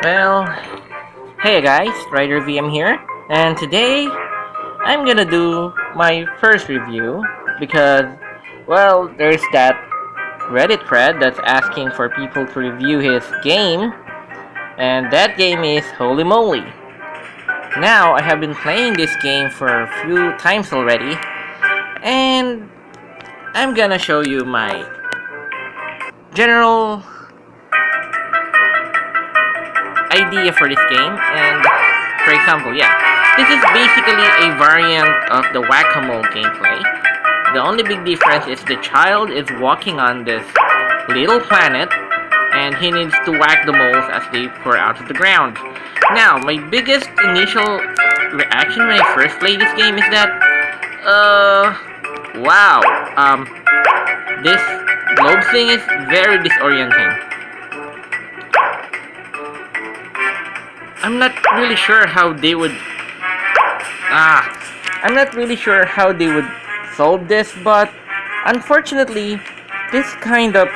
Well, hey guys, Ryder VM here, and today I'm gonna do my first review because, well, there's that Reddit thread that's asking for people to review his game, and that game is Holey Moley. Now, I have been playing this game for a few times already, and I'm gonna show you my general idea for this game. And for example, yeah, this is basically a variant of the whack-a-mole gameplay. The only big difference is the child is walking on this little planet and he needs to whack the moles as they pour out of the ground. Now, my biggest initial reaction when I first played this game is that, wow, this globe thing is very disorienting. I'm not really sure how they would solve this, but unfortunately, this kind of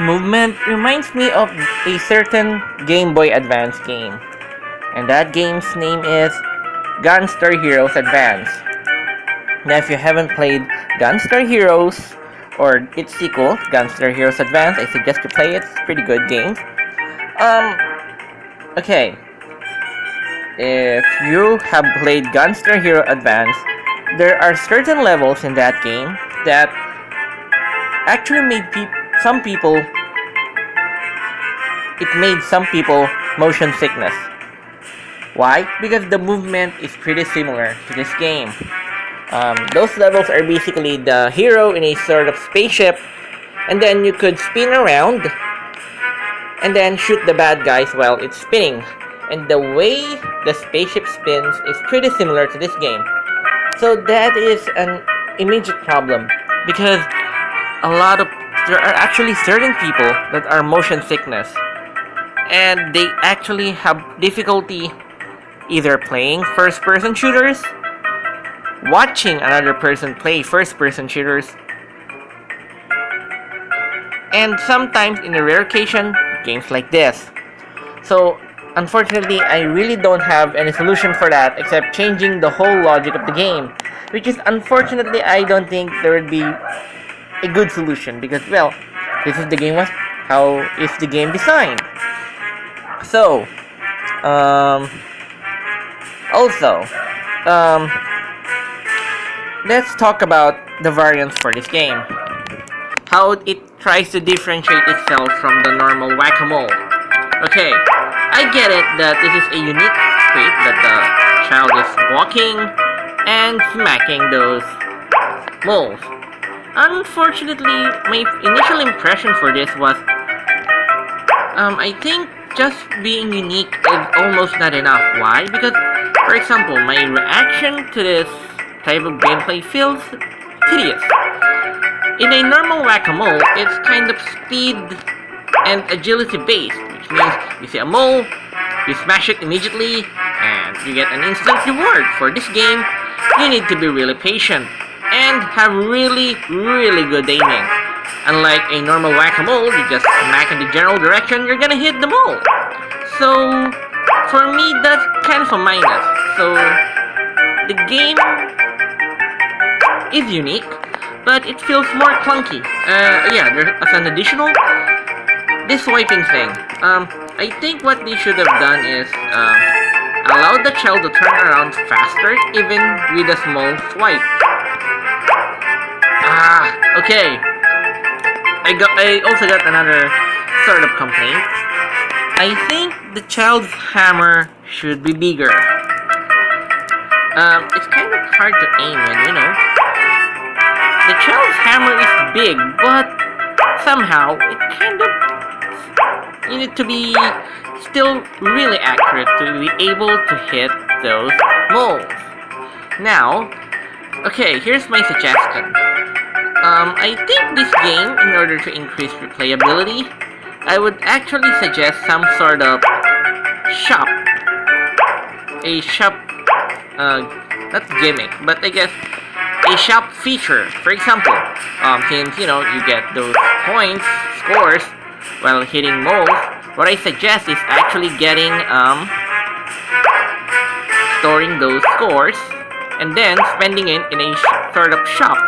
movement reminds me of a certain Game Boy Advance game. And that game's name is Gunstar Heroes Advance. Now, if you haven't played Gunstar Heroes or its sequel, Gunstar Heroes Advance, I suggest you play it. It's a pretty good game. Okay. If you have played Gunstar Hero Advance, there are certain levels in that game that actually made some people motion sickness. Why? Because the movement is pretty similar to this game. Those levels are basically the hero in a sort of spaceship, and then you could spin around and then shoot the bad guys while it's spinning. And the way the spaceship spins is pretty similar to this game. So that is an immediate problem because there are actually certain people that are motion sickness and they actually have difficulty either playing first-person shooters, watching another person play first-person shooters, and sometimes in a rare occasion, games like this. So unfortunately, I really don't have any solution for that except changing the whole logic of the game, which is unfortunately I don't think there would be a good solution because, well, this is the game how is the game designed. So, let's talk about the variants for this game. How it tries to differentiate itself from the normal whack-a-mole. Okay, I get it that this is a unique trait that the child is walking and smacking those moles. Unfortunately, my initial impression for this was, I think just being unique is almost not enough. Why? Because, for example, my reaction to this type of gameplay feels tedious. In a normal whack-a-mole, it's kind of speed and agility based, which means you see a mole, you smash it immediately, and you get an instant reward. For this game, you need to be really patient and have really, really good aiming. Unlike a normal whack-a-mole, you just smack in the general direction, you're gonna hit the mole. So, for me, that's kind of a minus. So, the game is unique, but it feels more clunky. As an additional, this swiping thing. I think what they should have done is allow the child to turn around faster, even with a small swipe. Okay. I also got another sort of complaint. I think the child's hammer should be bigger. It's kind of hard to aim when, the child's hammer is big, but somehow it kind of you need to be still really accurate to be able to hit those moles. Now, okay, here's my suggestion. I think this game, in order to increase replayability, I would actually suggest some sort of shop. A shop, not gimmick, but I guess a shop feature. For example, since you get those points, scores, while hitting moles, what I suggest is actually storing those scores and then spending it in a sort of shop.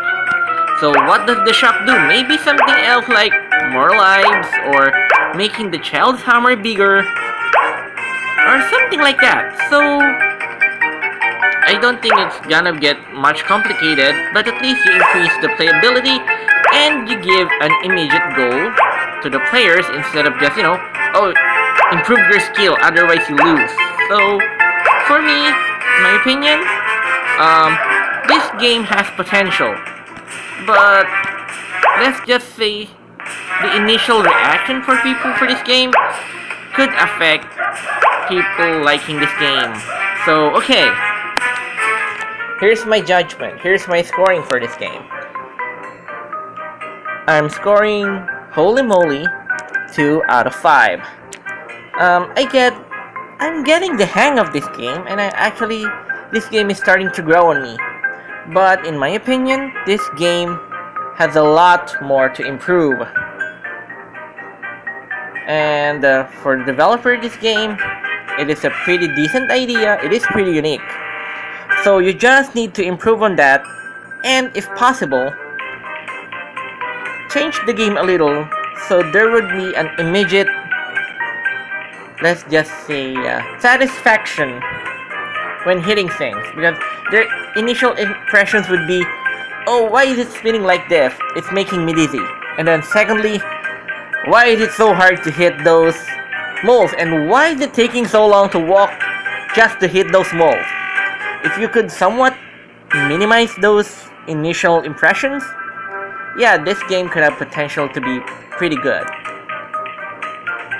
So what does the shop do? Maybe something else like more lives or making the child's hammer bigger or something like that. So I don't think it's gonna get much complicated, but at least you increase the playability and you give an immediate goal to the players instead of just, oh, improve your skill, otherwise you lose. So, for me, in my opinion, this game has potential, but let's just say the initial reaction for people for this game could affect people liking this game. So, okay. Here's my judgment. Here's my scoring for this game. I'm scoring Holey Moley 2 out of 5. I'm getting the hang of this game, and this game is starting to grow on me. But in my opinion, this game has a lot more to improve. And for the developer of this game, it is a pretty decent idea. It is pretty unique. So you just need to improve on that, and if possible, change the game a little so there would be an immediate, let's just say, satisfaction when hitting things, because their initial impressions would be, oh, why is it spinning like this? It's making me dizzy. And then secondly, why is it so hard to hit those moles, and why is it taking so long to walk just to hit those moles? If you could somewhat minimize those initial impressions, yeah, this game could have potential to be pretty good.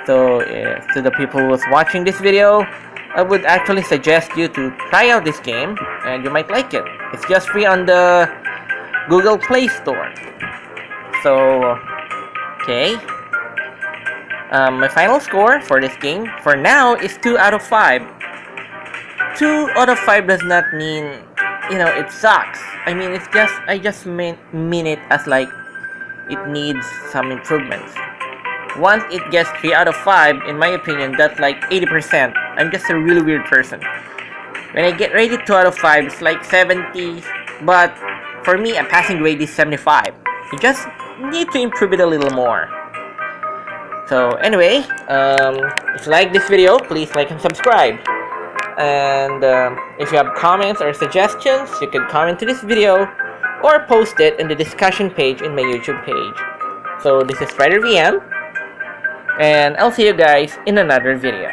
So, to the people who's watching this video, I would actually suggest you to try out this game, and you might like it. It's just free on the Google Play Store. So, okay. My final score for this game, for now, is 2 out of 5. 2 out of 5 does not mean, it sucks. I mean, I just mean it as like, it needs some improvements. Once it gets 3 out of 5, in my opinion, that's like 80%. I'm just a really weird person. When I get rated 2 out of 5, it's like 70, but for me, a passing grade is 75. You just need to improve it a little more. So anyway, if you like this video, please like and subscribe. And if you have comments or suggestions, you can comment to this video or post it in the discussion page in my YouTube page. So this is StriderVM, and I'll see you guys in another video.